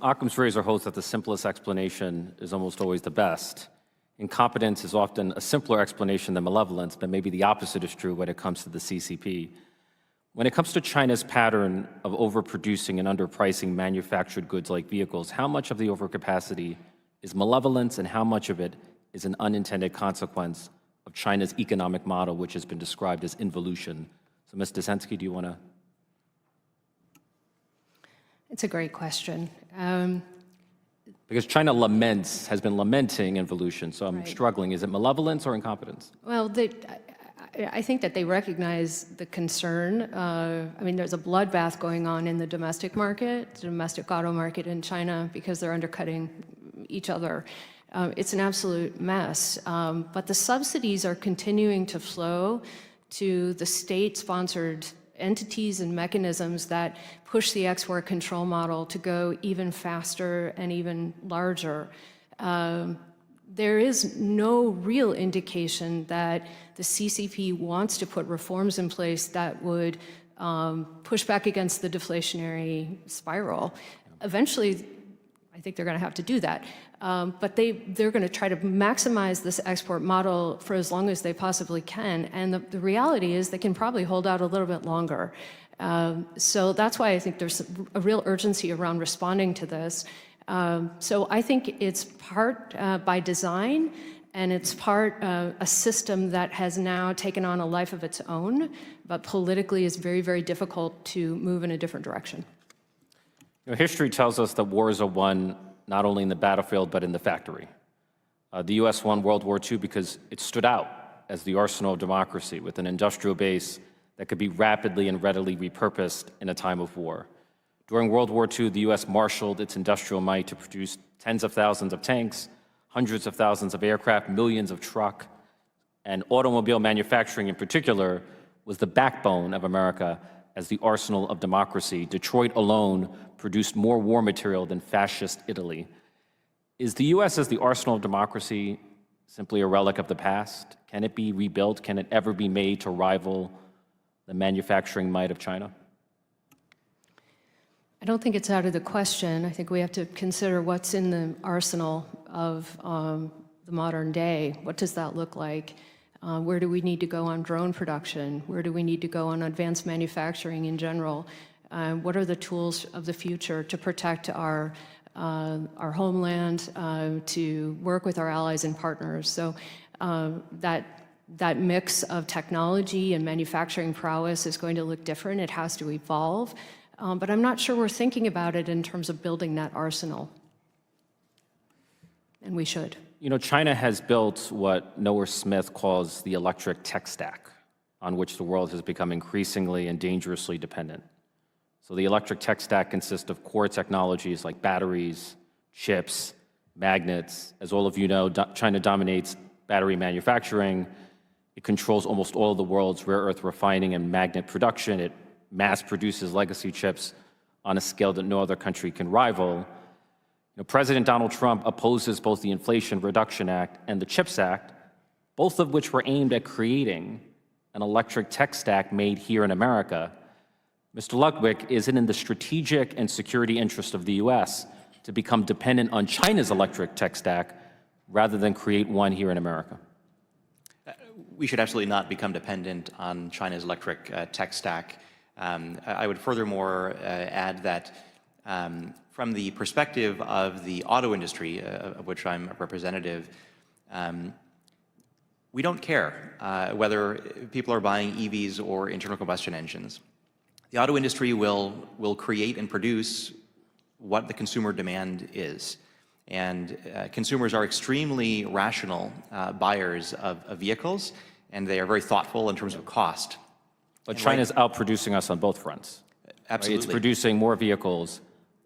Occam's razor holds that the simplest explanation is almost always the best. Incompetence is often a simpler explanation than malevolence, but maybe the opposite is true when it comes to the CCP. When it comes to China's pattern of overproducing and underpricing manufactured goods like vehicles, how much of the overcapacity is malevolence and how much of it is an unintended consequence of China's economic model, which has been described as involution? So, Ms. Desensky, do you want to? It's a great question. Because China has been lamenting involution, so I'm struggling. Is it malevolence or incompetence? Well, I think that they recognize the concern. I mean, there's a bloodbath going on in the domestic market, the domestic auto market in China, because they're undercutting each other. It's an absolute mess. But the subsidies are continuing to flow to the state-sponsored entities and mechanisms that push the export control model to go even faster and even larger. There is no real indication that the CCP wants to put reforms in place that would push back against the deflationary spiral. Eventually, I think they're going to have to do that. But they're going to try to maximize this export model for as long as they possibly can. And the reality is they can probably hold out a little bit longer. So that's why I think there's a real urgency around responding to this. So I think it's part by design, and it's part a system that has now taken on a life of its own, but politically is very, very difficult to move in a different direction. You know, history tells us that wars are won not only in the battlefield, but in the factory. The US won World War II because it stood out as the arsenal of democracy with an industrial base that could be rapidly and readily repurposed in a time of war. During World War II, the US marshaled its industrial might to produce tens of thousands of tanks, hundreds of thousands of aircraft, millions of trucks, and automobile manufacturing in particular was the backbone of America as the arsenal of democracy. Detroit alone produced more war material than fascist Italy. Is the US as the arsenal of democracy simply a relic of the past? Can it be rebuilt? Can it ever be made to rival the manufacturing might of China? I don't think it's out of the question. I think we have to consider what's in the arsenal of the modern day. What does that look like? Where do we need to go on drone production? Where do we need to go on advanced manufacturing in general? What are the tools of the future to protect our homeland, to work with our allies and partners? So that mix of technology and manufacturing prowess is going to look different. It has to evolve. But I'm not sure we're thinking about it in terms of building that arsenal. And we should. You know, China has built what Noah Smith calls the electric tech stack, on which the world has become increasingly and dangerously dependent. So the electric tech stack consists of core technologies like batteries, chips, magnets. As all of you know, China dominates battery manufacturing. It controls almost all of the world's rare earth refining and magnet production. It mass produces legacy chips on a scale that no other country can rival. You know, President Donald Trump opposes both the Inflation Reduction Act and the CHIPS Act, both of which were aimed at creating an electric tech stack made here in America. Mr. Ludwig, is it in the strategic and security interest of the US to become dependent on China's electric tech stack rather than create one here in America? We should absolutely not become dependent on China's electric tech stack. I would furthermore add that from the perspective of the auto industry, of which I'm a representative, we don't care whether people are buying EVs or internal combustion engines. The auto industry will create and produce what the consumer demand is. And consumers are extremely rational buyers of vehicles, and they are very thoughtful in terms of cost. But China's outproducing us on both fronts. Absolutely. Right? It's producing more vehicles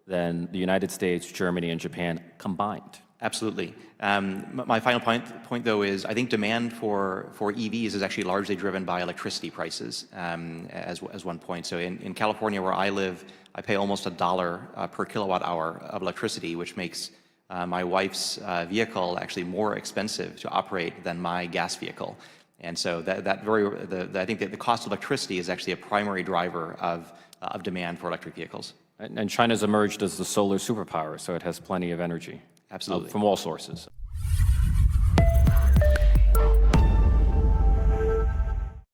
than the United States, Germany, and Japan combined. Absolutely. My final point, though, is I think demand for EVs is actually largely driven by electricity prices as one point. So in California, where I live, I pay almost $1 per kilowatt hour of electricity, which makes my wife's vehicle actually more expensive to operate than my gas vehicle. And so I think that the cost of electricity is actually a primary driver of demand for electric vehicles. And China's emerged as the solar superpower, so it has plenty of energy. Absolutely. From all sources.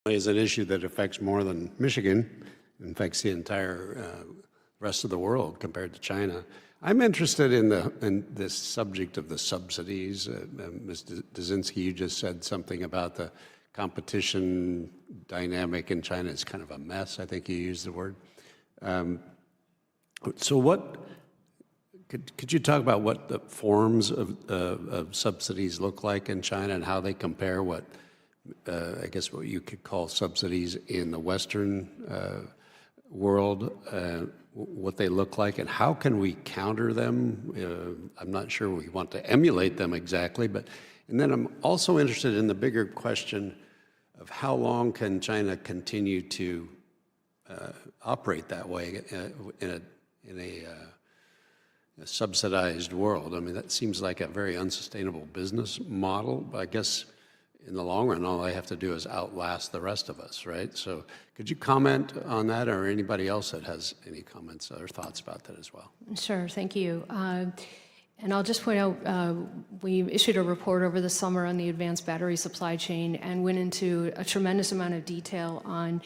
Is an issue that affects more than Michigan, it affects the entire rest of the world compared to China. I'm interested in this subject of the subsidies. Ms. Dzinski, you just said something about the competition dynamic in China. It's kind of a mess, I think you used the word. So what, could you talk about what the forms of subsidies look like in China and how they compare what, I guess what you could call subsidies in the Western world, what they look like, and how can we counter them? I'm not sure we want to emulate them exactly, but, and then I'm also interested in the bigger question of how long can China continue to operate that way in a subsidized world. I mean, that seems like a very unsustainable business model, but I guess in the long run, all I have to do is outlast the rest of us, right? So could you comment on that, or anybody else that has any comments or thoughts about that as well? Sure, thank you. And I'll just point out, we issued a report over the summer on the advanced battery supply chain and went into a tremendous amount of detail on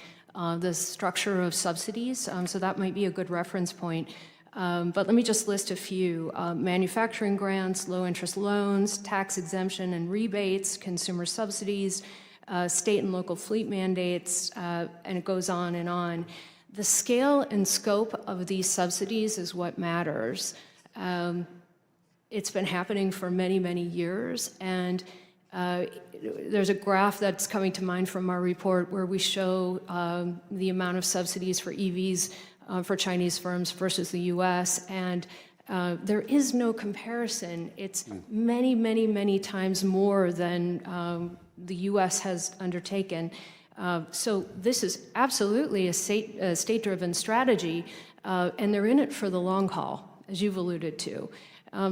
the structure of subsidies, so that might be a good reference point. But let me just list a few. Manufacturing grants, low-interest loans, tax exemption and rebates, consumer subsidies, state and local fleet mandates, and it goes on and on. The scale and scope of these subsidies is what matters. It's been happening for many, many years, and there's a graph that's coming to mind from our report where we show the amount of subsidies for EVs for Chinese firms versus the US, and there is no comparison. It's many, many, many times more than the US has undertaken. So this is absolutely a state-driven strategy, and they're in it for the long haul, as you've alluded to.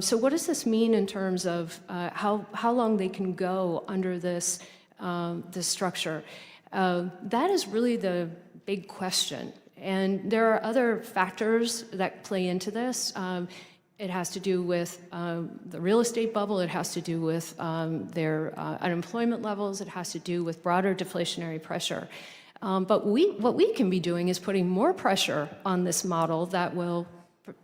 So what does this mean in terms of how long they can go under this, this structure? That is really the big question. And there are other factors that play into this. It has to do with the real estate bubble. It has to do with their unemployment levels. It has to do with broader deflationary pressure. But what we can be doing is putting more pressure on this model that will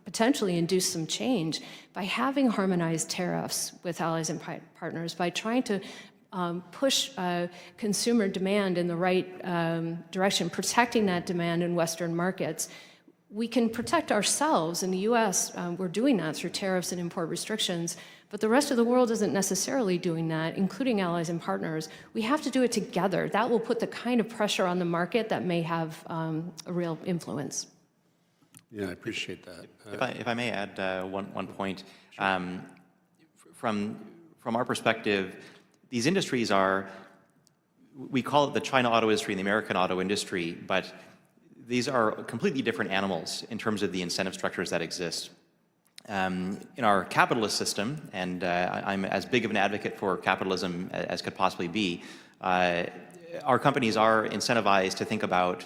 potentially induce some change by having harmonized tariffs with allies and partners, by trying to push consumer demand in the right direction, protecting that demand in Western markets. We can protect ourselves in the US, we're doing that through tariffs and import restrictions, but the rest of the world isn't necessarily doing that, including allies and partners. We have to do it together. That will put the kind of pressure on the market that may have a real influence. Yeah, I appreciate that. If I may add one point, from our perspective, these industries are, we call it the China auto industry and the American auto industry, but these are completely different animals in terms of the incentive structures that exist. In our capitalist system, and I'm as big of an advocate for capitalism as could possibly be, our companies are incentivized to think about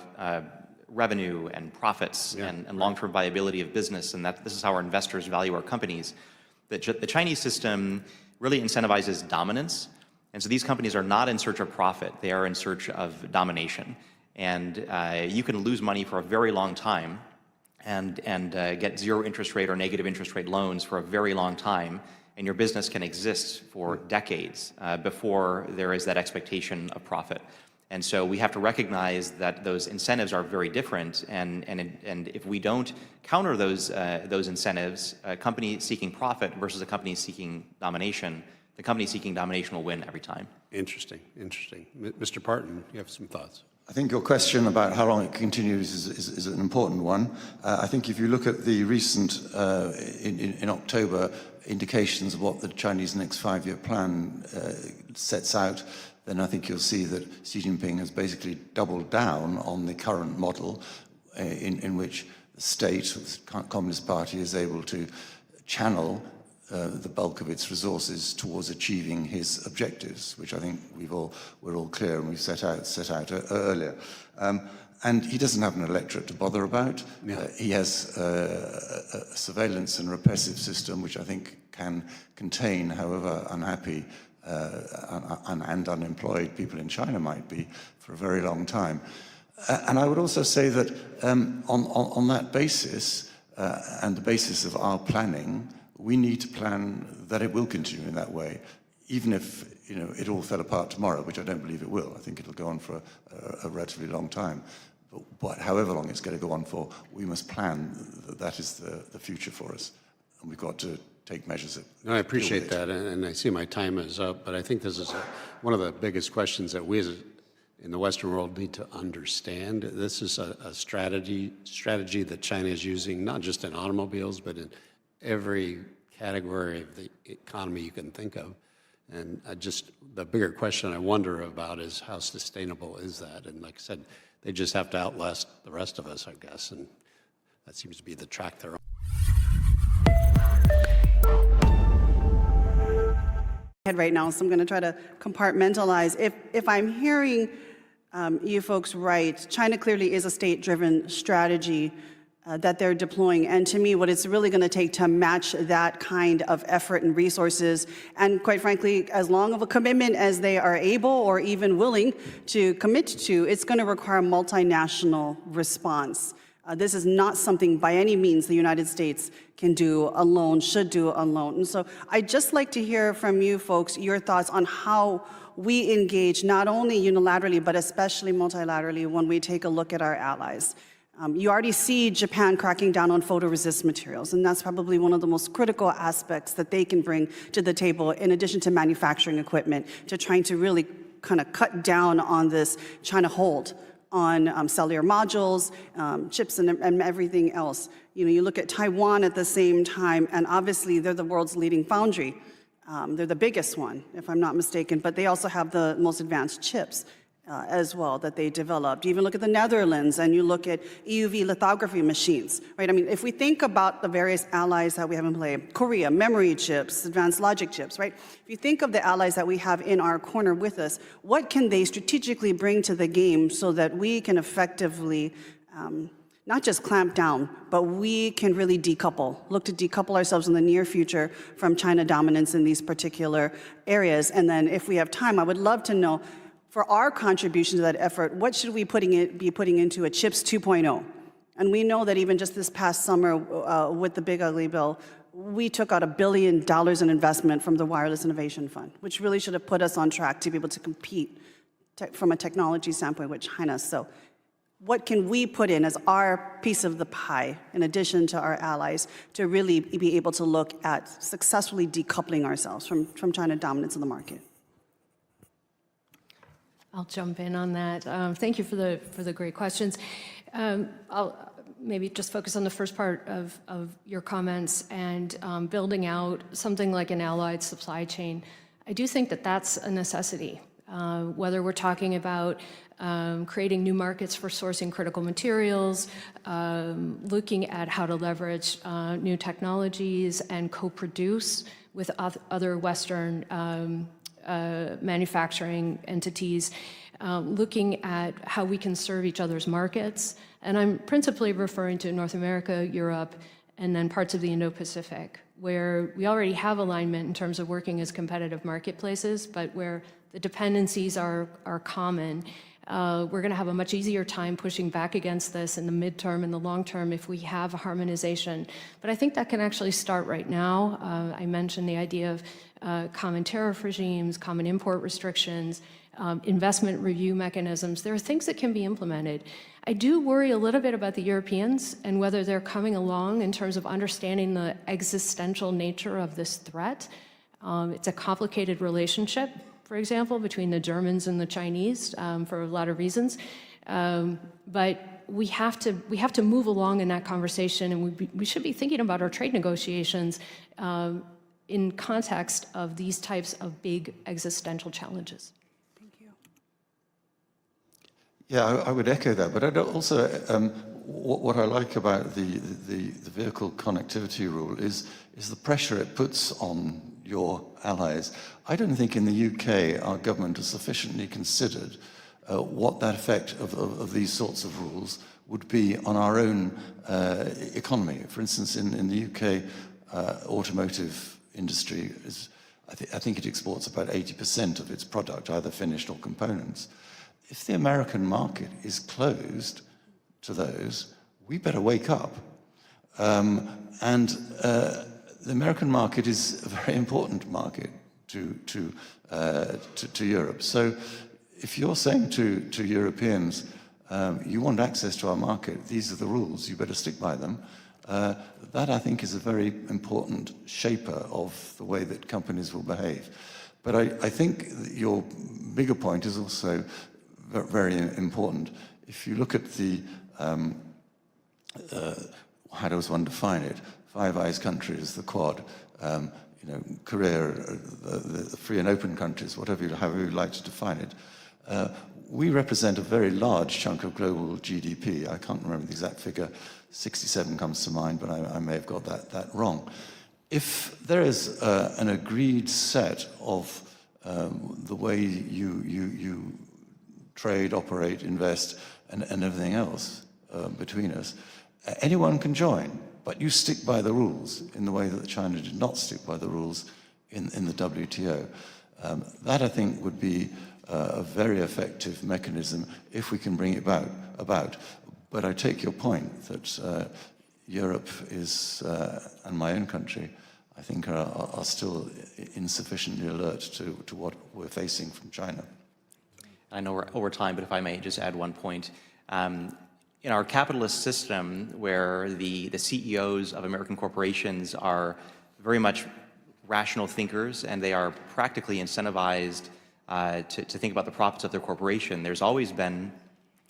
revenue and profits and long-term viability of business, and this is how our investors value our companies. The Chinese system really incentivizes dominance, and so these companies are not in search of profit, they are in search of domination. And you can lose money for a very long time and get zero interest rate or negative interest rate loans for a very long time, and your business can exist for decades before there is that expectation of profit. And so we have to recognize that those incentives are very different, and if we don't counter those incentives, a company seeking profit versus a company seeking domination, the company seeking domination will win every time. Interesting, interesting. Mr. Parton, you have some thoughts? I think your question about how long it continues is an important one. I think if you look at the recent, in October, indications of what the Chinese next 5-year plan sets out, then I think you'll see that Xi Jinping has basically doubled down on the current model in which the state, the Communist Party, is able to channel the bulk of its resources towards achieving his objectives, which I think we're all clear and we've set out earlier. And he doesn't have an electorate to bother about. He has a surveillance and repressive system, which I think can contain however unhappy and unemployed people in China might be for a very long time. And I would also say that on that basis, and the basis of our planning, we need to plan that it will continue in that way, even if it all fell apart tomorrow, which I don't believe it will. I think it'll go on for a relatively long time. But however long it's going to go on for, we must plan that is the future for us, and we've got to take measures. No, I appreciate that, and I see my time is up, but I think this is one of the biggest questions that we in the Western world need to understand. This is a strategy that China is using, not just in automobiles, but in every category of the economy you can think of. And the bigger question I wonder about is how sustainable is that? And like I said, they just have to outlast the rest of us, I guess, and that seems to be the track they're on. Right now, so I'm going to try to compartmentalize. If I'm hearing you folks right, China clearly is a state-driven strategy that they're deploying, and to me, what it's really going to take to match that kind of effort and resources, and quite frankly, as long of a commitment as they are able or even willing to commit to, it's going to require a multinational response. This is not something by any means the United States can do alone, should do alone. And so I'd just like to hear from you folks your thoughts on how we engage not only unilaterally, but especially multilaterally when we take a look at our allies. You already see Japan cracking down on photoresist materials, and that's probably one of the most critical aspects that they can bring to the table, in addition to manufacturing equipment, to trying to really kind of cut down on this China hold on cellular modules, chips, and everything else. You look at Taiwan at the same time, and obviously they're the world's leading foundry. They're the biggest one, if I'm not mistaken, but they also have the most advanced chips as well that they developed. You even look at the Netherlands, and you look at EUV lithography machines, right? I mean, if we think about the various allies that we have in play, Korea, memory chips, advanced logic chips, right? If you think of the allies that we have in our corner with us, what can they strategically bring to the game so that we can effectively not just clamp down, but we can really look to decouple ourselves in the near future from China dominance in these particular areas? And then if we have time, I would love to know, for our contribution to that effort, what should we be putting into a CHIPS 2.0? And we know that even just this past summer with the Big Ugly Bill, we took out $1 billion in investment from the Wireless Innovation Fund, which really should have put us on track to be able to compete from a technology standpoint with China. So what can we put in as our piece of the pie, in addition to our allies, to really be able to look at successfully decoupling ourselves from China dominance in the market? I'll jump in on that. Thank you for the great questions. I'll maybe just focus on the first part of your comments and building out something like an allied supply chain. I do think that that's a necessity, whether we're talking about creating new markets for sourcing critical materials, looking at how to leverage new technologies and co-produce with other Western manufacturing entities, looking at how we can serve each other's markets. And I'm principally referring to North America, Europe, and then parts of the Indo-Pacific, where we already have alignment in terms of working as competitive marketplaces, but where the dependencies are common. We're going to have a much easier time pushing back against this in the midterm and the long term if we have a harmonization. But I think that can actually start right now. I mentioned the idea of common tariff regimes, common import restrictions, investment review mechanisms. There are things that can be implemented. I do worry a little bit about the Europeans and whether they're coming along in terms of understanding the existential nature of this threat. It's a complicated relationship, for example, between the Germans and the Chinese for a lot of reasons. But we have to move along in that conversation, and we should be thinking about our trade negotiations in context of these types of big existential challenges. Thank you. Yeah, I would echo that, but I'd also, what I like about the vehicle connectivity rule is the pressure it puts on your allies. I don't think in the UK our government has sufficiently considered what that effect of these sorts of rules would be on our own economy. For instance, in the UK, automotive industry is, I think it exports about 80% of its product, either finished or components. If the American market is closed to those, we better wake up. The American market is a very important market to Europe. So if you're saying to Europeans, you want access to our market, these are the rules, you better stick by them, that I think is a very important shaper of the way that companies will behave. But I think your bigger point is also very important. If you look at the, how does one define it? Five Eyes countries, the Quad, you know, Korea, the free and open countries, however you like to define it. We represent a very large chunk of global GDP. I can't remember the exact figure. 67 comes to mind, but I may have got that wrong. If there is an agreed set of the way you trade, operate, invest, and everything else between us, anyone can join, but you stick by the rules in the way that China did not stick by the rules in the WTO. That, I think, would be a very effective mechanism if we can bring it about. But I take your point that Europe is, and my own country, I think are still insufficiently alert to what we're facing from China. I know we're over time, but if I may just add one point. In our capitalist system, where the CEOs of American corporations are very much rational thinkers and they are practically incentivized to think about the profits of their corporation, there's always been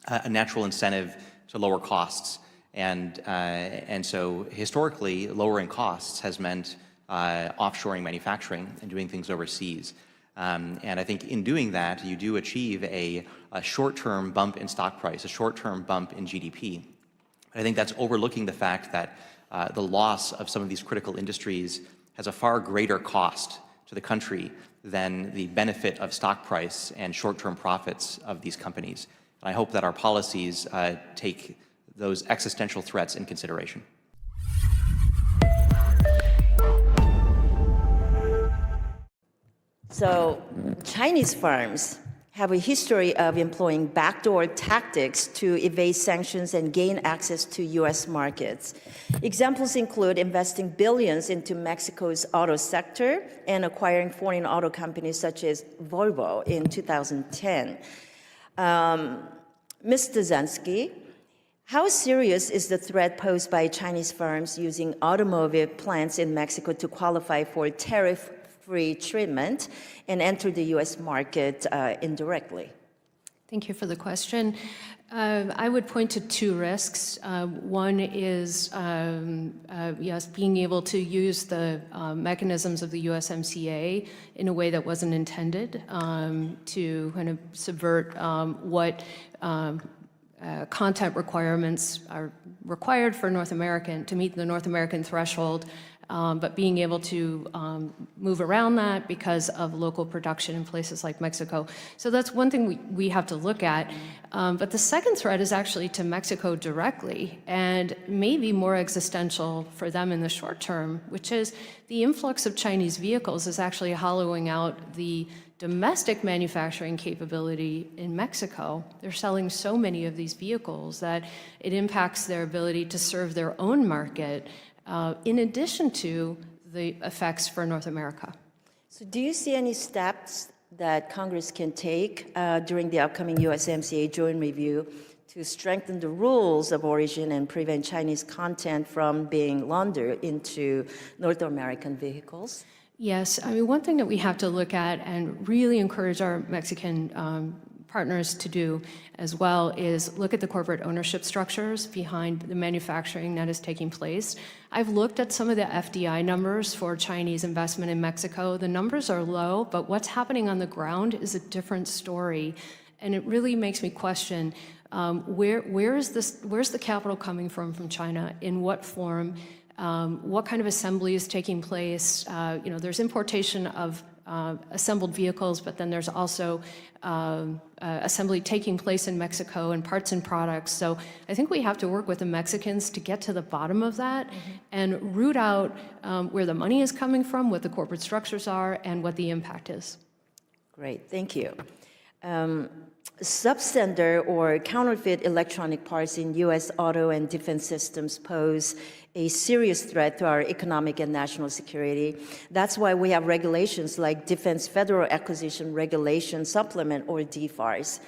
a natural incentive to lower costs. And so historically, lowering costs has meant offshoring manufacturing and doing things overseas. And I think in doing that, you do achieve a short-term bump in stock price, a short-term bump in GDP. I think that's overlooking the fact that the loss of some of these critical industries has a far greater cost to the country than the benefit of stock price and short-term profits of these companies. And I hope that our policies take those existential threats in consideration. So Chinese firms have a history of employing backdoor tactics to evade sanctions and gain access to U.S. markets. Examples include investing billions into Mexico's auto sector and acquiring foreign auto companies such as Volvo in 2010. Ms. Dzansky, how serious is the threat posed by Chinese firms using automobile plants in Mexico to qualify for tariff-free treatment and enter the U.S. market indirectly? Thank you for the question. I would point to two risks. One is, yes, being able to use the mechanisms of the USMCA in a way that wasn't intended to kind of subvert what content requirements are required for North American, to meet the North American threshold, but being able to move around that because of local production in places like Mexico. So that's one thing we have to look at. But the second threat is actually to Mexico directly, and maybe more existential for them in the short term, which is the influx of Chinese vehicles is actually hollowing out the domestic manufacturing capability in Mexico. They're selling so many of these vehicles that it impacts their ability to serve their own market, in addition to the effects for North America. So do you see any steps that Congress can take during the upcoming USMCA joint review to strengthen the rules of origin and prevent Chinese content from being laundered into North American vehicles? Yes, I mean, one thing that we have to look at and really encourage our Mexican partners to do as well is look at the corporate ownership structures behind the manufacturing that is taking place. I've looked at some of the FDI numbers for Chinese investment in Mexico. The numbers are low, but what's happening on the ground is a different story. And it really makes me question where's the capital coming from China, in what form, what kind of assembly is taking place. There's importation of assembled vehicles, but then there's also assembly taking place in Mexico and parts and products. So I think we have to work with the Mexicans to get to the bottom of that and root out where the money is coming from, what the corporate structures are, and what the impact is. Great, thank you. Substandard or counterfeit electronic parts in U.S. auto and defense systems pose a serious threat to our economic and national security. That's why we have regulations like Defense Federal Acquisition Regulation Supplement, or DFARS,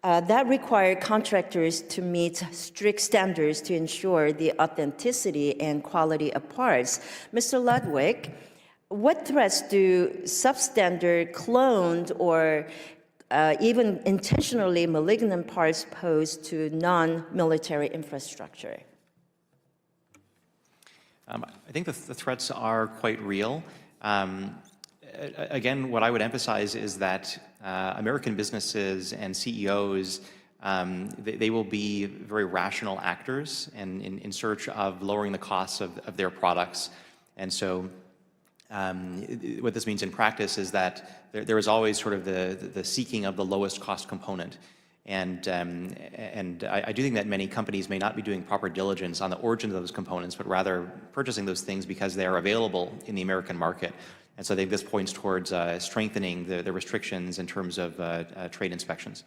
that require contractors to meet strict standards to ensure the authenticity and quality of parts. Mr. Ludwig, what threats do substandard, cloned, or even intentionally malignant parts pose to non-military infrastructure? I think the threats are quite real. Again, what I would emphasize is that American businesses and CEOs, they will be very rational actors and in search of lowering the costs of their products. And so what this means in practice is that there is always sort of the seeking of the lowest cost component. And I do think that many companies may not be doing proper diligence on the origins of those components, but rather purchasing those things because they are available in the American market. And so I think this points towards strengthening the restrictions in terms of trade inspections.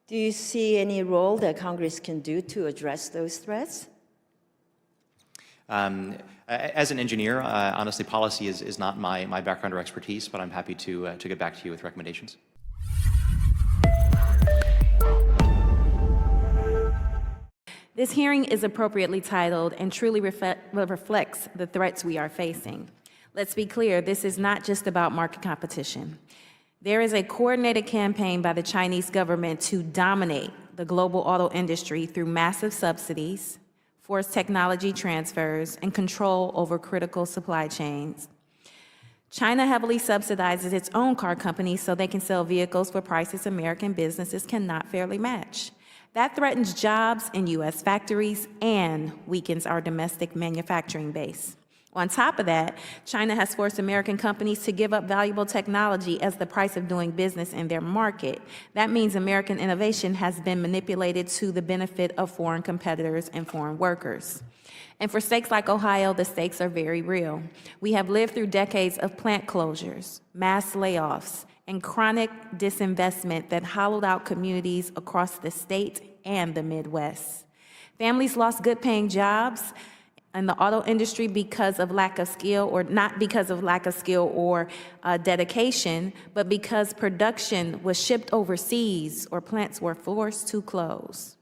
Do you see any role that Congress can do to address those threats? As an engineer, honestly, policy is not my background or expertise, but I'm happy to get back to you with recommendations. This hearing is appropriately titled and truly reflects the threats we are facing. Let's be clear, this is not just about market competition. There is a coordinated campaign by the Chinese government to dominate the global auto industry through massive subsidies, forced technology transfers, and control over critical supply chains. China heavily subsidizes its own car companies so they can sell vehicles for prices American businesses cannot fairly match. That threatens jobs in U.S. factories and weakens our domestic manufacturing base. On top of that, China has forced American companies to give up valuable technology as the price of doing business in their market. That means American innovation has been manipulated to the benefit of foreign competitors and foreign workers. And for states like Ohio, the stakes are very real. We have lived through decades of plant closures, mass layoffs, and chronic disinvestment that hollowed out communities across the state and the Midwest. Families lost good-paying jobs in the auto industry because of lack of skill, or not because of lack of skill or dedication, but because production was shipped overseas or plants were forced to close.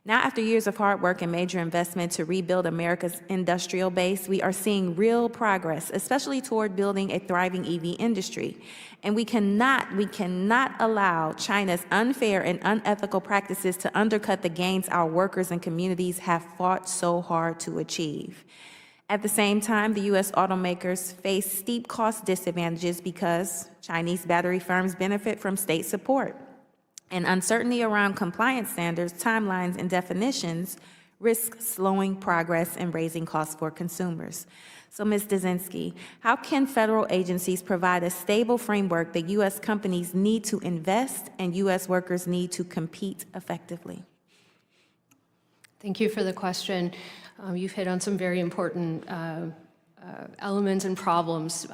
Now, after years of hard work and major investment to rebuild America's industrial base, we are seeing real progress, especially toward building a thriving EV industry. And we cannot allow China's unfair and unethical practices to undercut the gains our workers and communities have fought so hard to achieve. At the same time, the U.S. automakers face steep cost disadvantages because Chinese battery firms benefit from state support. And uncertainty around compliance standards, timelines, and definitions risk slowing progress and raising costs for consumers. So, Ms. Dzinski, how can federal agencies provide a stable framework that U.S. companies need to invest and U.S. workers need to compete effectively? Thank you for the question. You've hit on some very important elements and problems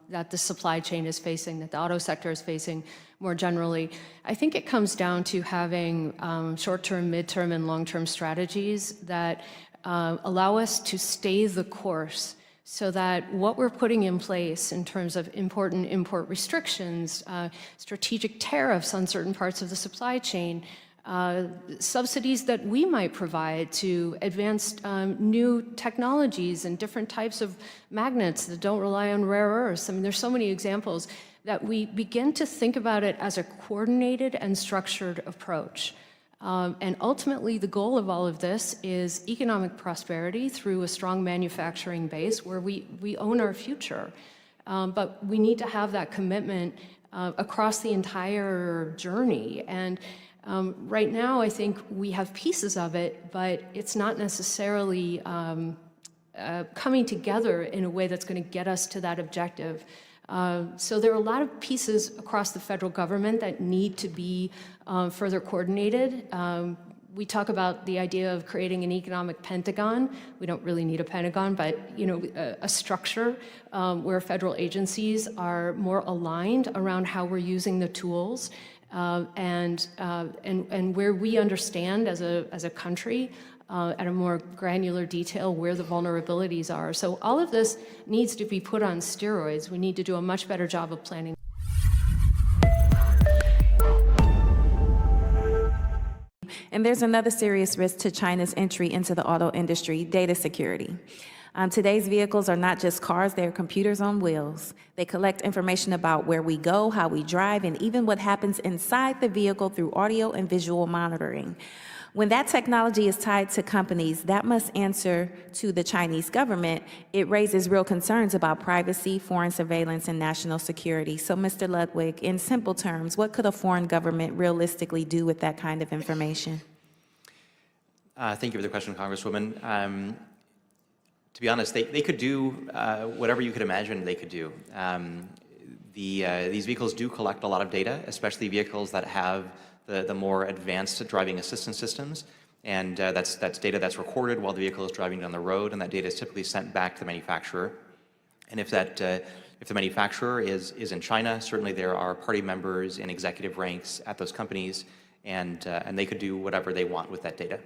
that the supply chain is facing, that the auto sector is facing more generally. I think it comes down to having short-term, mid-term, and long-term strategies that allow us to stay the course so that what we're putting in place in terms of important import restrictions, strategic tariffs on certain parts of the supply chain, subsidies that we might provide to advance new technologies and different types of magnets that don't rely on rare earths. I mean, there's so many examples that we begin to think about it as a coordinated and structured approach. And ultimately, the goal of all of this is economic prosperity through a strong manufacturing base where we own our future. But we need to have that commitment across the entire journey. And right now, I think we have pieces of it, but it's not necessarily coming together in a way that's going to get us to that objective. So there are a lot of pieces across the federal government that need to be further coordinated. We talk about the idea of creating an economic pentagon. We don't really need a pentagon, but a structure where federal agencies are more aligned around how we're using the tools, and where we understand as a country at a more granular detail where the vulnerabilities are. So all of this needs to be put on steroids. We need to do a much better job of planning. And there's another serious risk to China's entry into the auto industry: data security. Today's vehicles are not just cars, they're computers on wheels. They collect information about where we go, how we drive, and even what happens inside the vehicle through audio and visual monitoring. When that technology is tied to companies that must answer to the Chinese government, it raises real concerns about privacy, foreign surveillance, and national security. So, Mr. Ludwig, in simple terms, what could a foreign government realistically do with that kind of information? Thank you for the question, Congresswoman. To be honest, they could do whatever you could imagine they could do. These vehicles do collect a lot of data, especially vehicles that have the more advanced driving assistance systems, and that's data that's recorded while the vehicle is driving down the road, and that data is typically sent back to the manufacturer. And if the manufacturer is in China, certainly there are party members in executive ranks at those companies, and they could do whatever they want with that data.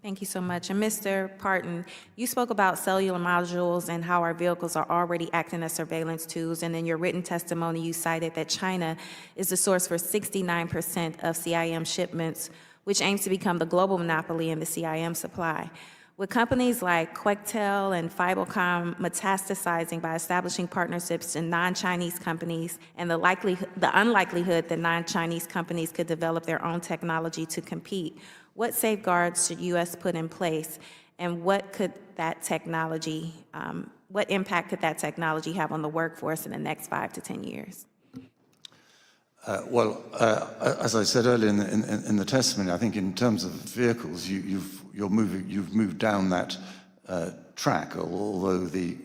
Thank you so much. And Mr. Parton, you spoke about cellular modules and how our vehicles are already acting as surveillance tools. And in your written testimony, you cited that China is the source for 69% of CIM shipments, which aims to become the global monopoly in the CIM supply. With companies like Quectel and Fibercom metastasizing by establishing partnerships in non-Chinese companies, and the unlikelihood that non-Chinese companies could develop their own technology to compete, what safeguards should U.S. put in place, and what impact could that technology have on the workforce in the next 5 to 10 years? As I said earlier in the testimony, I think in terms of vehicles, you've moved down that track. Although the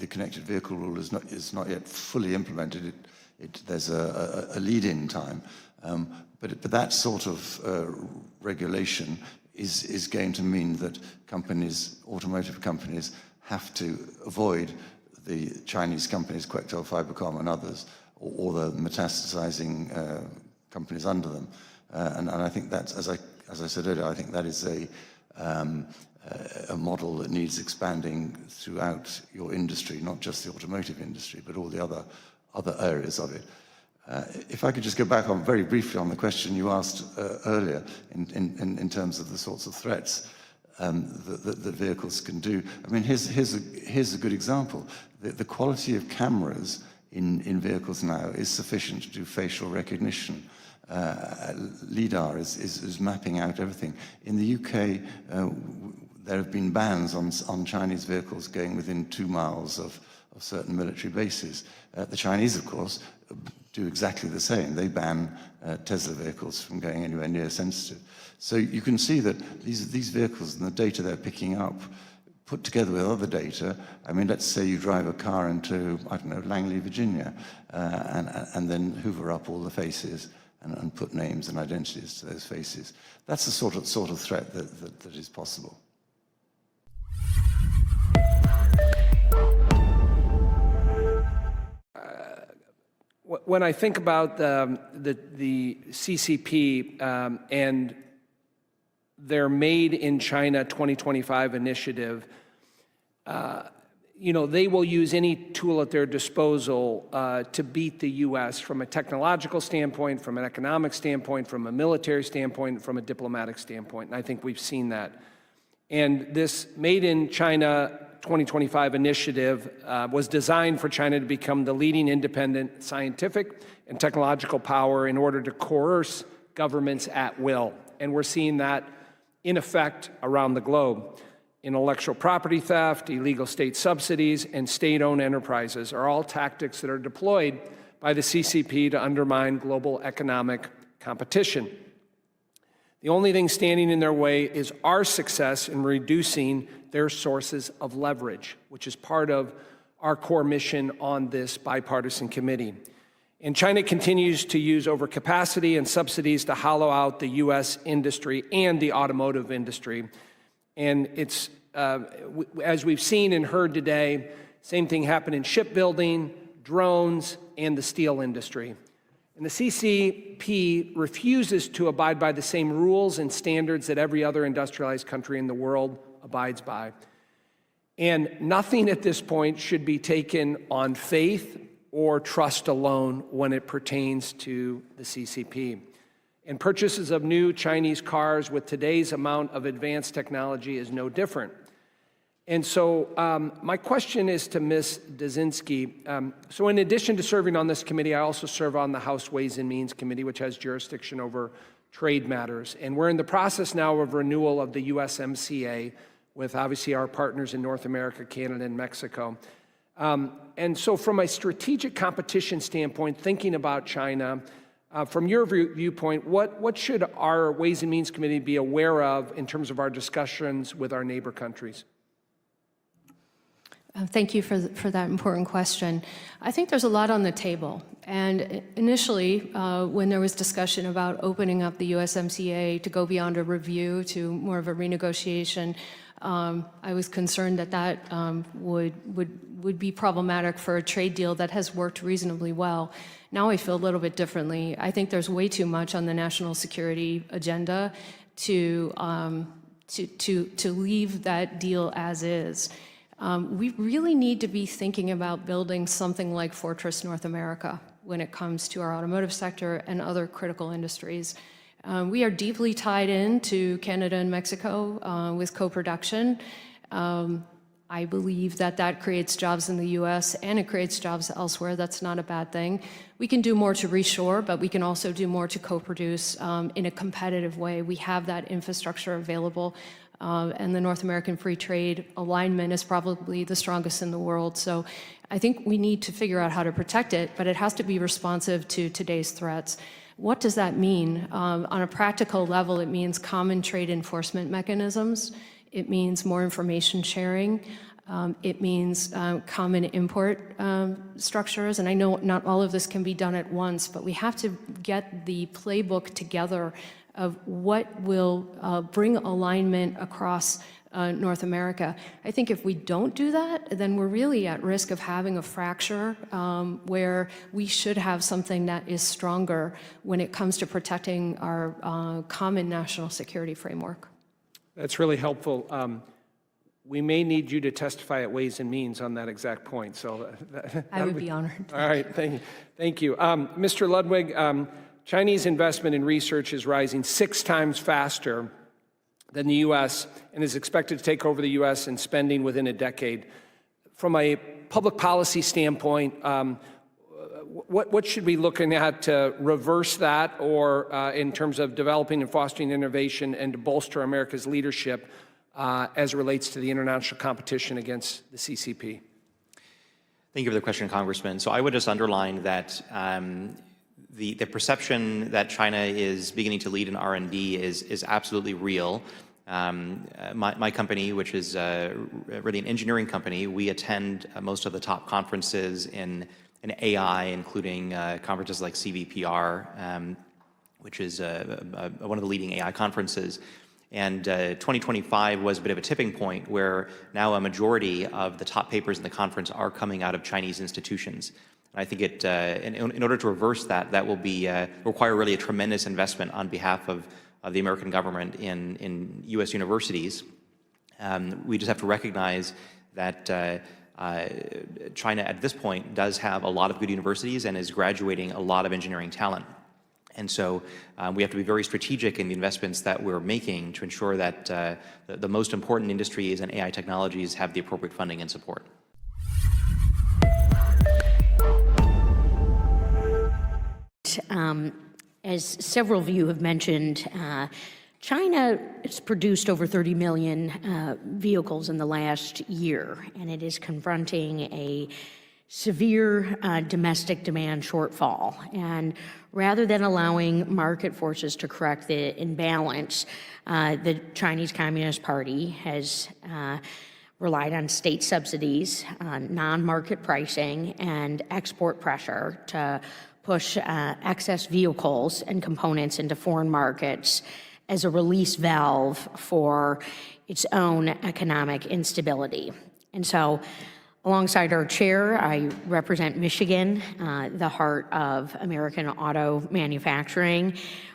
connected vehicle rule is not yet fully implemented, there's a lead-in time. But that sort of regulation is going to mean that automotive companies, have to avoid the Chinese companies, Quectel, Fibercom, and others, or the metastasizing companies under them. And I think that's, as I said earlier, I think that is a model that needs expanding throughout your industry, not just the automotive industry, but all the other areas of it. If I could just go back on very briefly on the question you asked earlier in terms of the sorts of threats that vehicles can do. I mean, here's a good example. The quality of cameras in vehicles now is sufficient to do facial recognition. LIDAR is mapping out everything. In the UK, there have been bans on Chinese vehicles going within 2 miles of certain military bases. The Chinese, of course, do exactly the same. They ban Tesla vehicles from going anywhere near sensitive. So you can see that these vehicles and the data they're picking up, put together with other data, I mean, let's say you drive a car into, I don't know, Langley, Virginia, and then hoover up all the faces and put names and identities to those faces. That's the sort of threat that is possible. When I think about the CCP and their Made in China 2025 initiative, they will use any tool at their disposal to beat the U.S. from a technological standpoint, from an economic standpoint, from a military standpoint, from a diplomatic standpoint, and I think we've seen that. And this Made in China 2025 initiative was designed for China to become the leading independent scientific and technological power in order to coerce governments at will. And we're seeing that in effect around the globe. Intellectual property theft, illegal state subsidies, and state-owned enterprises are all tactics that are deployed by the CCP to undermine global economic competition. The only thing standing in their way is our success in reducing their sources of leverage, which is part of our core mission on this bipartisan committee. And China continues to use overcapacity and subsidies to hollow out the U.S. industry and the automotive industry. And it's, as we've seen and heard today, same thing happened in shipbuilding, drones, and the steel industry. And the CCP refuses to abide by the same rules and standards that every other industrialized country in the world abides by. And nothing at this point should be taken on faith or trust alone when it pertains to the CCP. And purchases of new Chinese cars with today's amount of advanced technology is no different. And so my question is to Ms. Dzinski. So in addition to serving on this committee, I also serve on the House Ways and Means Committee, which has jurisdiction over trade matters. And we're in the process now of renewal of the USMCA with obviously our partners in North America, Canada, and Mexico. And so from a strategic competition standpoint, thinking about China, from your viewpoint, what should our Ways and Means Committee be aware of in terms of our discussions with our neighbor countries? Thank you for that important question. I think there's a lot on the table. And initially, when there was discussion about opening up the USMCA to go beyond a review to more of a renegotiation, I was concerned that would be problematic for a trade deal that has worked reasonably well. Now I feel a little bit differently. I think there's way too much on the national security agenda to leave that deal as is. We really need to be thinking about building something like Fortress North America when it comes to our automotive sector and other critical industries. We are deeply tied into Canada and Mexico with co-production. I believe that creates jobs in the US and it creates jobs elsewhere. That's not a bad thing. We can do more to reshore, but we can also do more to co-produce in a competitive way. We have that infrastructure available. And the North American Free Trade alignment is probably the strongest in the world. So I think we need to figure out how to protect it, but it has to be responsive to today's threats. What does that mean? On a practical level, it means common trade enforcement mechanisms. It means more information sharing. It means common import structures. And I know not all of this can be done at once, but we have to get the playbook together of what will bring alignment across North America. I think if we don't do that, then we're really at risk of having a fracture where we should have something that is stronger when it comes to protecting our common national security framework. That's really helpful. We may need you to testify at Ways and Means on that exact point. So I would be honored. All right, thank you. Mr. Ludwig, Chinese investment in research is rising 6 times faster than the U.S. and is expected to take over the U.S. in spending within a decade. From a public policy standpoint, what should we be looking at to reverse that, or in terms of developing and fostering innovation and to bolster America's leadership as it relates to the international competition against the CCP? Thank you for the question, Congressman. So I would just underline that the perception that China is beginning to lead in R&D is absolutely real. My company, which is really an engineering company, we attend most of the top conferences in AI, including conferences like CVPR, which is one of the leading AI conferences. And 2025 was a bit of a tipping point where now a majority of the top papers in the conference are coming out of Chinese institutions. And I think in order to reverse that, that will require really a tremendous investment on behalf of the American government in U.S. universities. We just have to recognize that China at this point does have a lot of good universities and is graduating a lot of engineering talent. And so we have to be very strategic in the investments that we're making to ensure that the most important industries and AI technologies have the appropriate funding and support. As several of you have mentioned, China has produced over 30 million vehicles in the last year, and it is confronting a severe domestic demand shortfall. And rather than allowing market forces to correct the imbalance, the Chinese Communist Party has relied on state subsidies, non-market pricing, and export pressure to push excess vehicles and components into foreign markets as a release valve for its own economic instability. And so, alongside our chair, I represent Michigan, the heart of American auto manufacturing,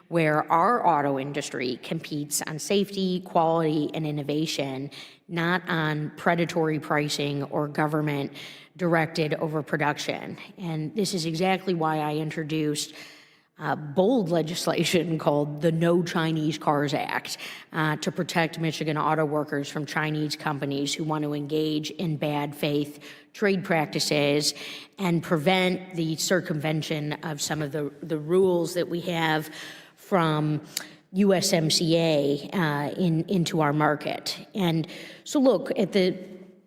where our auto industry competes on safety, quality, and innovation, not on predatory pricing or government-directed overproduction. And this is exactly why I introduced bold legislation called the No Chinese Cars Act to protect Michigan auto workers from Chinese companies who want to engage in bad faith trade practices and prevent the circumvention of some of the rules that we have from USMCA into our market. And so look,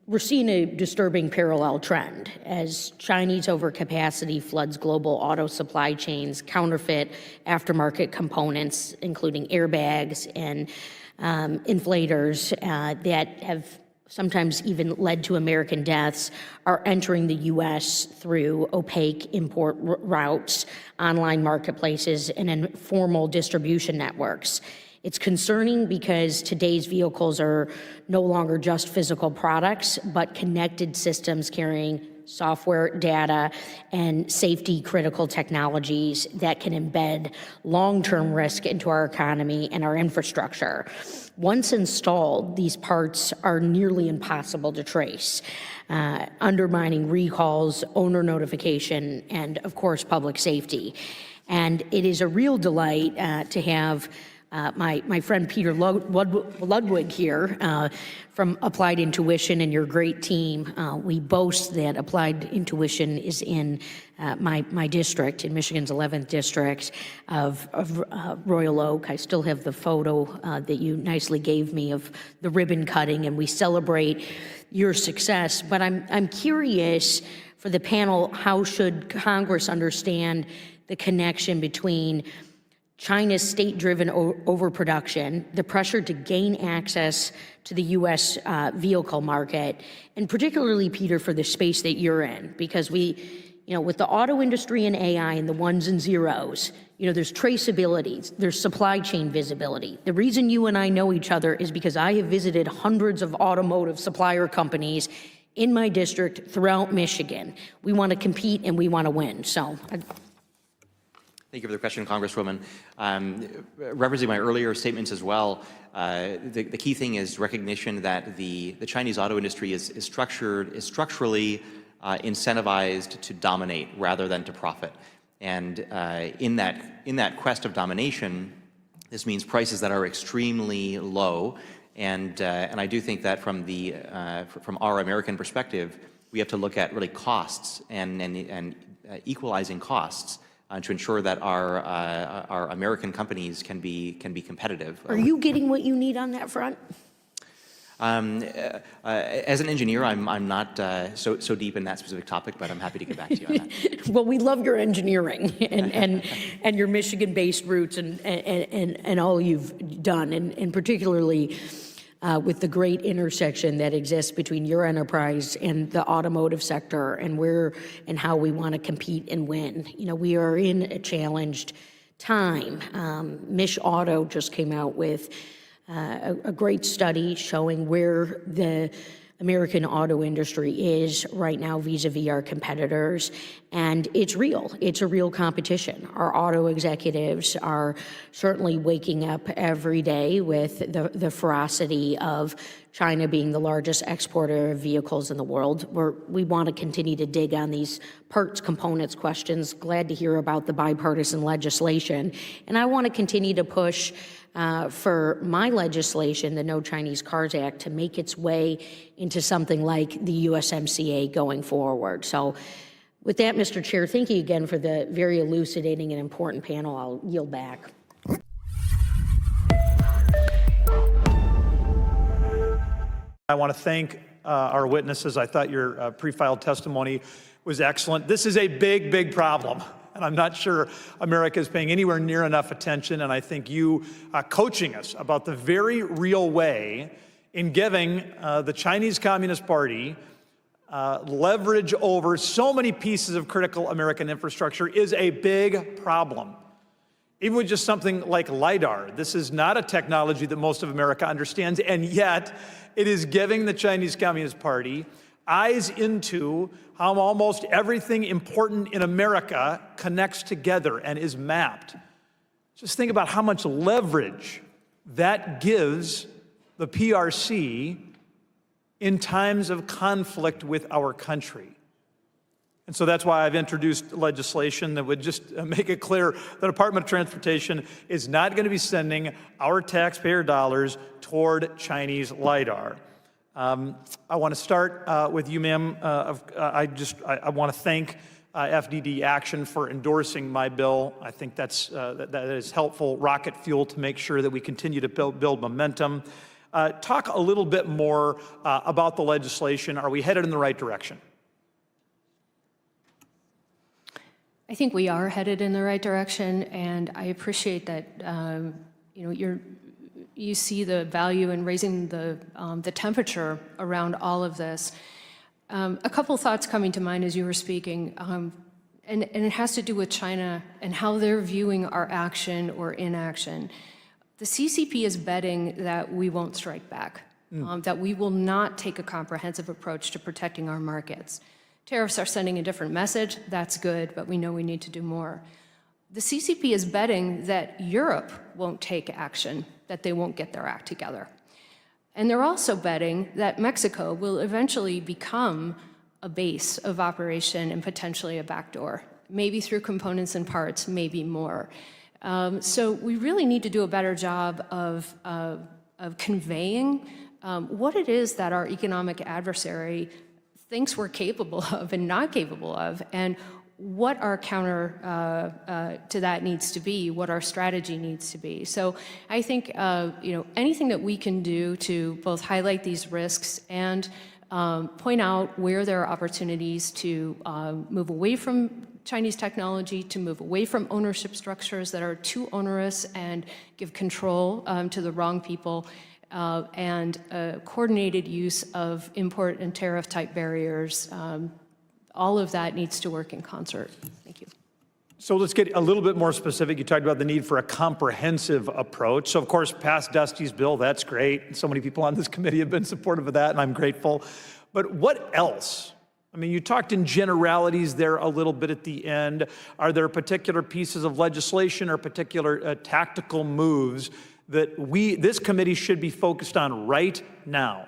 we're seeing a disturbing parallel trend as Chinese overcapacity floods global auto supply chains, counterfeit aftermarket components, including airbags and inflators that have sometimes even led to American deaths, are entering the U.S. through opaque import routes, online marketplaces, and informal distribution networks. It's concerning because today's vehicles are no longer just physical products, but connected systems carrying software, data, and safety-critical technologies that can embed long-term risk into our economy and our infrastructure. Once installed, these parts are nearly impossible to trace, undermining recalls, owner notification, and, of course, public safety. And it is a real delight to have my friend Peter Ludwig here from Applied Intuition and your great team. We boast that Applied Intuition is in my district, in Michigan's 11th district of Royal Oak. I still have the photo that you nicely gave me of the ribbon cutting, and we celebrate your success. But I'm curious for the panel, how should Congress understand the connection between China's state-driven overproduction, the pressure to gain access to the U.S. vehicle market, and particularly, Peter, for the space that you're in, because with the auto industry and AI and the ones and zeros, there's traceability, there's supply chain visibility. The reason you and I know each other is because I have visited hundreds of automotive supplier companies in my district throughout Michigan. We want to compete and we want to win. So. Thank you for the question, Congresswoman. Referencing my earlier statements as well, the key thing is recognition that the Chinese auto industry is structurally incentivized to dominate rather than to profit. And in that quest of domination, this means prices that are extremely low. And I do think that from our American perspective, we have to look at really costs and equalizing costs to ensure that our American companies can be competitive. Are you getting what you need on that front? As an engineer, I'm not so deep in that specific topic, but I'm happy to get back to you on that. Well, we love your engineering and your Michigan-based roots and all you've done, and particularly with the great intersection that exists between your enterprise and the automotive sector and how we want to compete and win. We are in a challenged time. Mich Auto just came out with a great study showing where the American auto industry is right now vis-a-vis our competitors, and it's real. It's a real competition. Our auto executives are certainly waking up every day with the ferocity of China being the largest exporter of vehicles in the world. We want to continue to dig on these parts, components questions. Glad to hear about the bipartisan legislation. And I want to continue to push for my legislation, the No Chinese Cars Act, to make its way into something like the USMCA going forward. So with that, Mr. Chair, thank you again for the very elucidating and important panel. I'll yield back. I want to thank our witnesses. I thought your pre-filed testimony was excellent. This is a big, big problem. And I'm not sure America is paying anywhere near enough attention. And I think you coaching us about the very real way in giving the Chinese Communist Party leverage over so many pieces of critical American infrastructure is a big problem. Even with just something like LiDAR, this is not a technology that most of America understands, and yet it is giving the Chinese Communist Party eyes into how almost everything important in America connects together and is mapped. Just think about how much leverage that gives the PRC in times of conflict with our country. And so that's why I've introduced legislation that would just make it clear the Department of Transportation is not going to be sending our taxpayer dollars toward Chinese LiDAR. I want to start with you, ma'am. I want to thank FDD Action for endorsing my bill. I think that is helpful rocket fuel to make sure that we continue to build momentum. Talk a little bit more about the legislation. Are we headed in the right direction? I think we are headed in the right direction, and I appreciate that you see the value in raising the temperature around all of this. A couple thoughts coming to mind as you were speaking, and it has to do with China and how they're viewing our action or inaction. The CCP is betting that we won't strike back, that we will not take a comprehensive approach to protecting our markets. Tariffs are sending a different message. That's good, but we know we need to do more. The CCP is betting that Europe won't take action, that they won't get their act together. And they're also betting that Mexico will eventually become a base of operation and potentially a backdoor, maybe through components and parts, maybe more. So we really need to do a better job of conveying what it is that our economic adversary thinks we're capable of and not capable of, and what our counter to that needs to be, what our strategy needs to be. So I think anything that we can do to both highlight these risks and point out where there are opportunities to move away from Chinese technology, to move away from ownership structures that are too onerous and give control to the wrong people, and coordinated use of import and tariff type barriers. All of that needs to work in concert. Thank you. So let's get a little bit more specific. You talked about the need for a comprehensive approach. So of course, pass Dusty's bill, that's great. So many people on this committee have been supportive of that, and I'm grateful. But what else? I mean, you talked in generalities there a little bit at the end. Are there particular pieces of legislation or particular tactical moves that this committee should be focused on right now?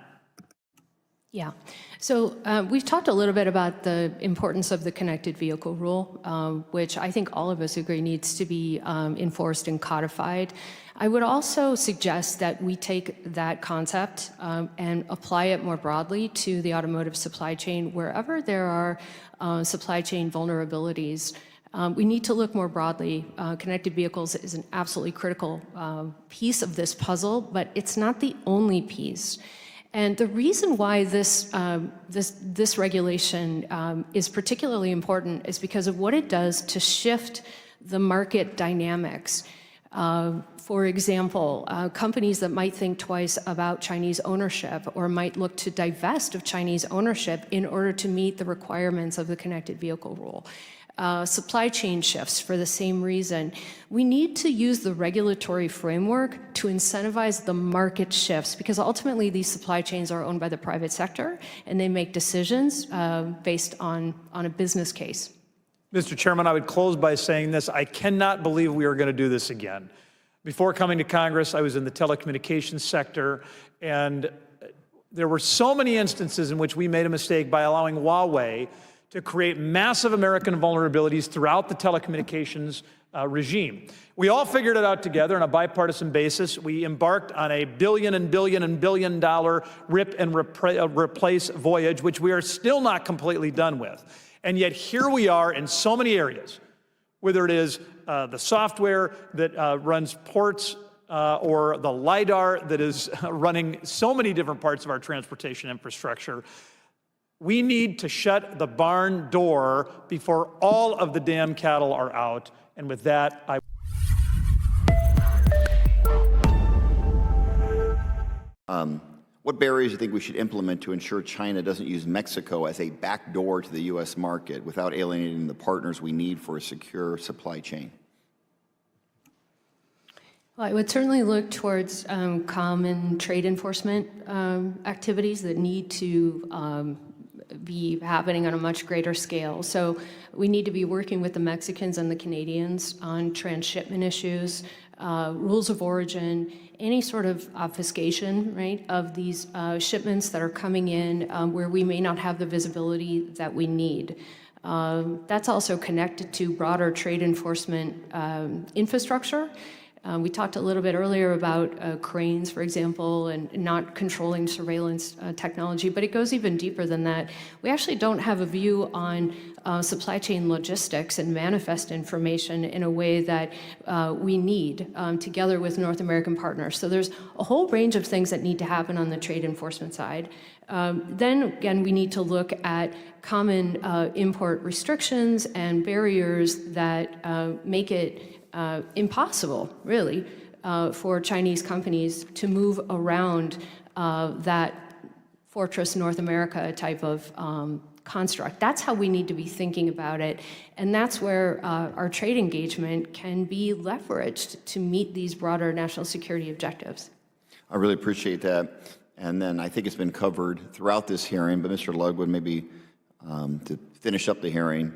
Yeah. So we've talked a little bit about the importance of the connected vehicle rule, which I think all of us agree needs to be enforced and codified. I would also suggest that we take that concept and apply it more broadly to the automotive supply chain. Wherever there are supply chain vulnerabilities, we need to look more broadly. Connected vehicles is an absolutely critical piece of this puzzle, but it's not the only piece. And the reason why this regulation is particularly important is because of what it does to shift the market dynamics. For example, companies that might think twice about Chinese ownership or might look to divest of Chinese ownership in order to meet the requirements of the connected vehicle rule. Supply chain shifts for the same reason. We need to use the regulatory framework to incentivize the market shifts, because ultimately these supply chains are owned by the private sector and they make decisions based on a business case. Mr. Chairman, I would close by saying this. I cannot believe we are going to do this again. Before coming to Congress, I was in the telecommunications sector, and there were so many instances in which we made a mistake by allowing Huawei to create massive American vulnerabilities throughout the telecommunications regime. We all figured it out together on a bipartisan basis. We embarked on a billion and billion dollar rip and replace voyage, which we are still not completely done with. And yet here we are in so many areas, whether it is the software that runs ports or the LiDAR that is running so many different parts of our transportation infrastructure. We need to shut the barn door before all of the damn cattle are out. And with that, What barriers do you think we should implement to ensure China doesn't use Mexico as a backdoor to the U.S. market without alienating the partners we need for a secure supply chain? Well, I would certainly look towards common trade enforcement activities that need to be happening on a much greater scale. So we need to be working with the Mexicans and the Canadians on transshipment issues, rules of origin, any sort of obfuscation, right, of these shipments that are coming in where we may not have the visibility that we need. That's also connected to broader trade enforcement infrastructure. We talked a little bit earlier about cranes, for example, and not controlling surveillance technology, but it goes even deeper than that. We actually don't have a view on supply chain logistics and manifest information in a way that we need together with North American partners. So there's a whole range of things that need to happen on the trade enforcement side. Then again, we need to look at common import restrictions and barriers that make it impossible, really, for Chinese companies to move around that Fortress North America type of construct. That's how we need to be thinking about it, and that's where our trade engagement can be leveraged to meet these broader national security objectives. I really appreciate that. And then I think it's been covered throughout this hearing, but Mr. Lugwood, maybe to finish up the hearing,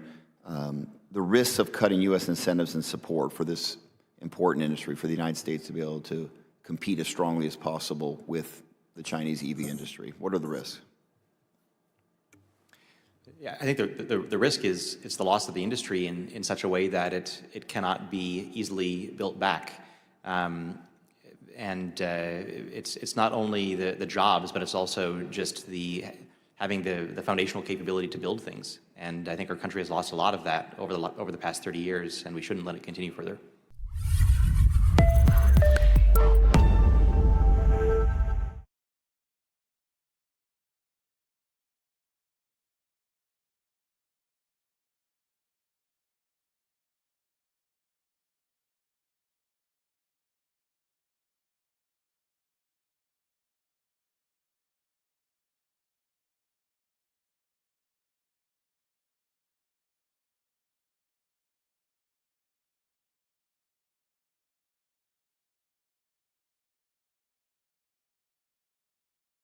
the risks of cutting U.S. incentives and support for this important industry for the United States to be able to compete as strongly as possible with the Chinese EV industry. What are the risks? Yeah, I think the risk is it's the loss of the industry in such a way that it cannot be easily built back. It's not only the jobs, but it's also just having the foundational capability to build things. And I think our country has lost a lot of that over the past 30 years, and we shouldn't let it continue further.